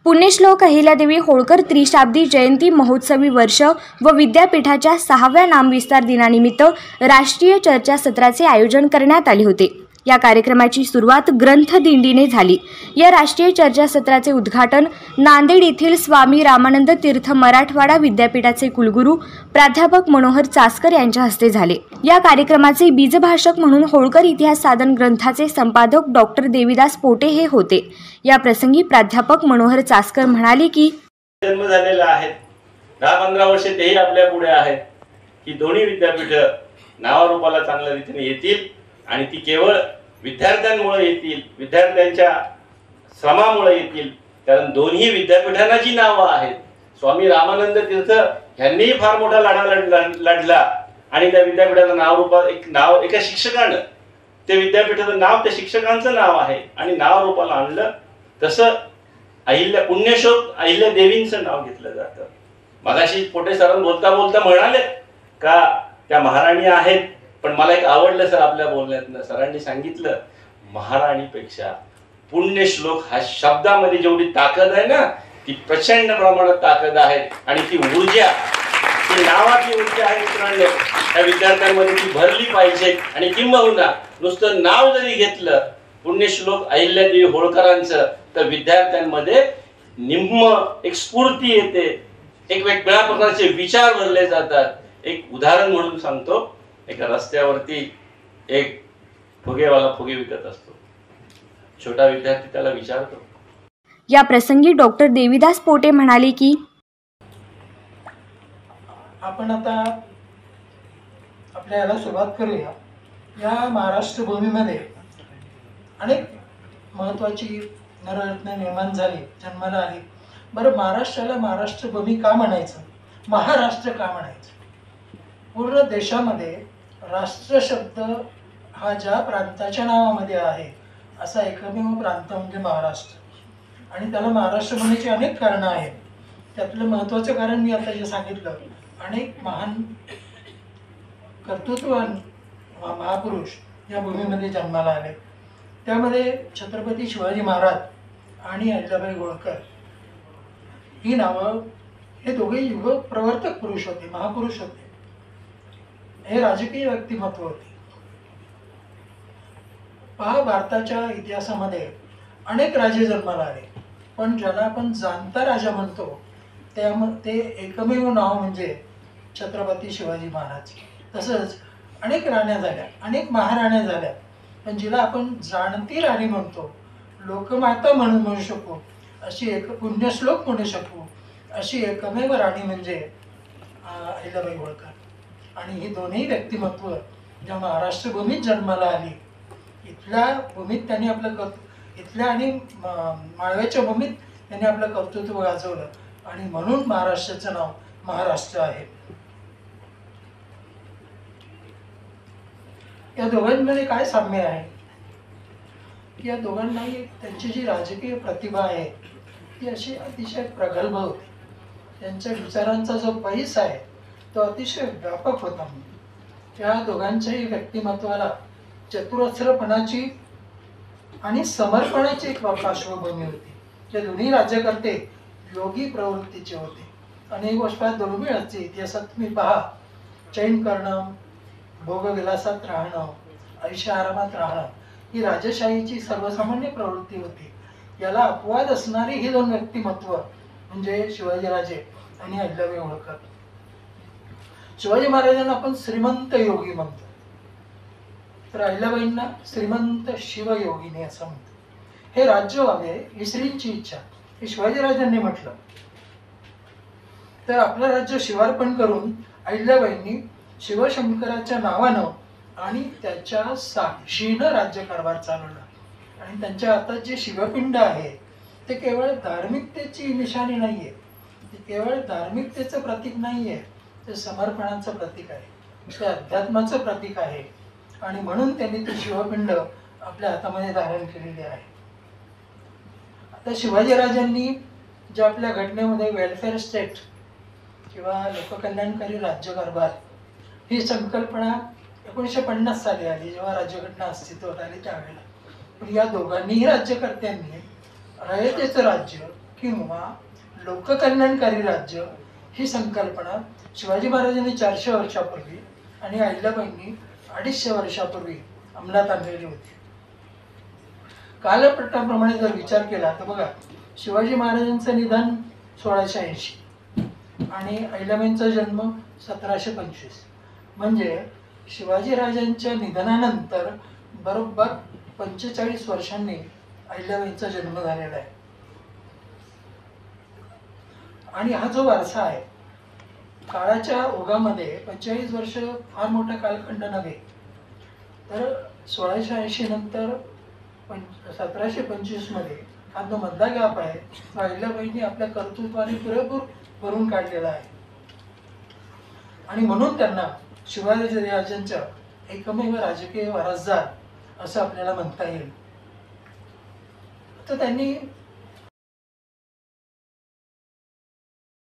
पुण्यश्लोक अहिल्यादेवी होळकर त्रिशाब्दी जयंती महोत्सवी वर्ष व विद्यापीठाच्या 6व्या नामविस्तार दिनानिमित्त राष्ट्रीय चर्चासत्राचे आयोजन करण्यात आले होते। या कार्यक्रमाची सुरुवात ग्रंथदिंडीने झाली। या राष्ट्रीय चर्चासत्राचे उद्घाटन नांदेड येथील स्वामी रामानंद तीर्थ मराठवाडा विद्यापीठाचे कुलगुरू प्राध्यापक मनोहर चास्कर यांच्या हस्ते झाले। या कार्यक्रमाचे बीजभाषक म्हणून होळकर इतिहास साधन ग्रंथाचे संपादक डॉक्टर देविदास पोटे हे होते। या प्रसंगी प्राध्यापक मनोहर चास्कर म्हणाले की जन्म झालेला आहे, 10-15 वर्ष तेही आपल्या पुढे आहेत की दोन्ही विद्यापीठ नावारूपाला चांगल्या रीतीने येतील आणि ती केवळ विद्यार्थ्यांमुळे येतील, विद्यार्थ्यांच्या श्रमामुळे येतील। कारण दोन्ही विद्यापीठांना जी नावं आहेत, स्वामी रामानंद तीर्थ यांनीही फार मोठा लढा लढला आणि त्या विद्यापीठाचं नाव एका शिक्षकानं, ते विद्यापीठाचं नाव त्या शिक्षकांचं नाव आहे आणि नावारूपाला आणलं। तसं पुण्यश्लोक अहिल्या देवींचं नाव घेतलं जातं। मगाशी पोटे सरांनी बोलता बोलता म्हणाले का त्या महाराणी आहेत, पण मला एक आवडलं सर आपल्या बोलण्यातनं, सरांनी सांगितलं महाराणीपेक्षा पुण्यश्लोक हा शब्दामध्ये जेवढी ताकद आहे ना, ती प्रचंड प्रमाणात ताकद आहे आणि ती ऊर्जा, ती नावाची ऊर्जा आहे मित्रांनो, त्या विद्यार्थ्यांमध्ये ती भरली पाहिजे। आणि किंबहुना नुसतं नाव जरी घेतलं पुण्यश्लोक अहिल्यादेवी होळकरांचं, तर विद्यार्थ्यांमध्ये निम्म एक स्फूर्ती येते, एक वेगळ्या प्रकारचे विचार भरले जातात। एक उदाहरण म्हणून सांगतो, एका रस्त्यावरती एक फुगेवाला फुगे विकत असतो। छोटा विद्यार्थी त्याला विचारतो। या प्रसंगी डॉक्टर देविदास पोटे म्हणाले की आपण आता आपल्याला सुरुवात करूया। या महाराष्ट्र भूमीमध्ये अनेक महत्त्वाची नररत्ने निर्माण झाली, जन्माला आली। बरं, महाराष्ट्राला महाराष्ट्र भूमी का म्हणायचं, महाराष्ट्र का म्हणायचं? पूर्ण देशामध्ये राष्ट्र शब्द हा ज्या प्रांताच्या नावामध्ये आहे असा एकमेव प्रांत म्हणजे महाराष्ट्र। आणि त्याला महाराष्ट्र म्हणण्याची अनेक कारणं आहेत। त्यातलं महत्त्वाचं कारण मी आता जे सांगितलं, अनेक महान कर्तृत्ववान महापुरुष या भूमीमध्ये जन्माला आले। त्यामध्ये छत्रपती शिवाजी महाराज आणि अहिल्याबाई होळकर ही नावं, हे दोघे युग प्रवर्तक पुरुष होते, महापुरुष होते, हे राजकीय व्यक्तिमत्व होते। पहा, भारताच्या इतिहासामध्ये अनेक राजे जन्माला आले, पण ज्याला आपण जाणता राजा म्हणतो ते एकमेव नाव म्हणजे छत्रपती शिवाजी महाराज। तसंच अनेक राण्या झाल्या, अनेक महाराण्या झाल्या, पण जिला आपण जाणती राणी म्हणतो, लोकमाता म्हणू शकू, अशी एक पुण्यश्लोक म्हणू शकू, अशी एकमेव राणी म्हणजे अहिल्याबाई होळकर। आणि ही दोन्ही व्यक्तिमत्व ज्या महाराष्ट्र भूमीत जन्माला आली, इथल्या भूमीत त्यांनी आपलं इथल्या आणि माळव्याच्या भूमीत त्यांनी आपलं कर्तृत्व गाजवलं आणि म्हणून महाराष्ट्राचं नाव महाराष्ट्र आहे। या दोघांमध्ये काय साम्य आहे की या दोघांनाही त्यांची जी राजकीय प्रतिभा आहे ती अशी अतिशय प्रगल्भ होती। त्यांच्या विचारांचा जो पैस आहे तो अतिशय व्यापक होता। त्या दोघांच्याही व्यक्तिमत्वाला चतुरस्रपणाची आणि समर्पणाची एक पार्श्वभूमी होती। ते दोन्ही राज्यकर्ते योगी प्रवृत्तीचे होते। अनेक गोष्टी दुर्मिळ असते इतिहासात तुम्ही पहा, चैन करणं, भोगविलासात राहणं, ऐशा आरामात राहणं ही राजशाहीची सर्वसामान्य प्रवृत्ती होती। याला अपवाद असणारी ही दोन व्यक्तिमत्व म्हणजे शिवाजीराजे आणि अहिल्याबाई होळकर। शिवाजी महाराजांना आपण श्रीमंत योगी म्हणतो, तर अहिल्याबाईंना श्रीमंत शिवयोगिनी असं म्हणतो। हे राज्य व्हावे ही श्रींची इच्छा, हे शिवाजीराजांनी म्हटलं। तर आपलं राज्य शिवार्पण करून अहिल्याबाईंनी शिवशंकराच्या नावानं आणि त्याच्या साक्षीनं राज्यकारभार चालवला। आणि त्यांच्या हातात जे शिवपिंड आहे ते केवळ धार्मिकतेची निशाणी नाहीये, ते केवळ धार्मिकतेचं प्रतीक नाहीये, ते समर्पणाचं प्रतीक आहे, ते अध्यात्माचं प्रतीक आहे। आणि म्हणून त्यांनी ते शिवपिंड आपल्या हातामध्ये धारण केलेले आहे। आता शिवाजीराजांनी जे आपल्या घटनेमध्ये वेलफेअर स्टेट किंवा लोककल्याणकारी राज्यकारभार ही संकल्पना 1950 साली आली, जेव्हा राज्यघटना अस्तित्वात आली त्यावेळेला। पण या दोघांनीही राज्यकर्त्यांनी रयतेचं राज्य किंवा लोककल्याणकारी राज्य ही संकल्पना शिवाजी महाराजांनी 400 वर्षापूर्वी आणि अहिल्याबाईंनी 250 वर्षापूर्वी अंमलात आणलेली होती. कालपट्टाप्रमाणे जर विचार केला तर बघा, शिवाजी महाराजांचं निधन 1680 आणि अहिल्याबाईंचा जन्म 1725, म्हणजे शिवाजी राजांच्या निधनानंतर बरोबर 45 वर्षांनी अहिल्याबाईंचा जन्म झालेला आहे. आणि हा जो वारसा आहे, काळाच्या ओघामध्ये 45 वर्ष फार मोठा कालखंड नव्हे, तर 1680 नंतर 1725 मध्ये हा जो मधला गॅप आहे तो अहिल्याबाईंनी आपल्या कर्तृत्वाने पुरेपूर भरून काढलेला आहे. आणि म्हणून त्यांना शिवाजी राजांच्या एकमेव राजकीय वारसदार असं आपल्याला म्हणता येईल. तर त्यांनी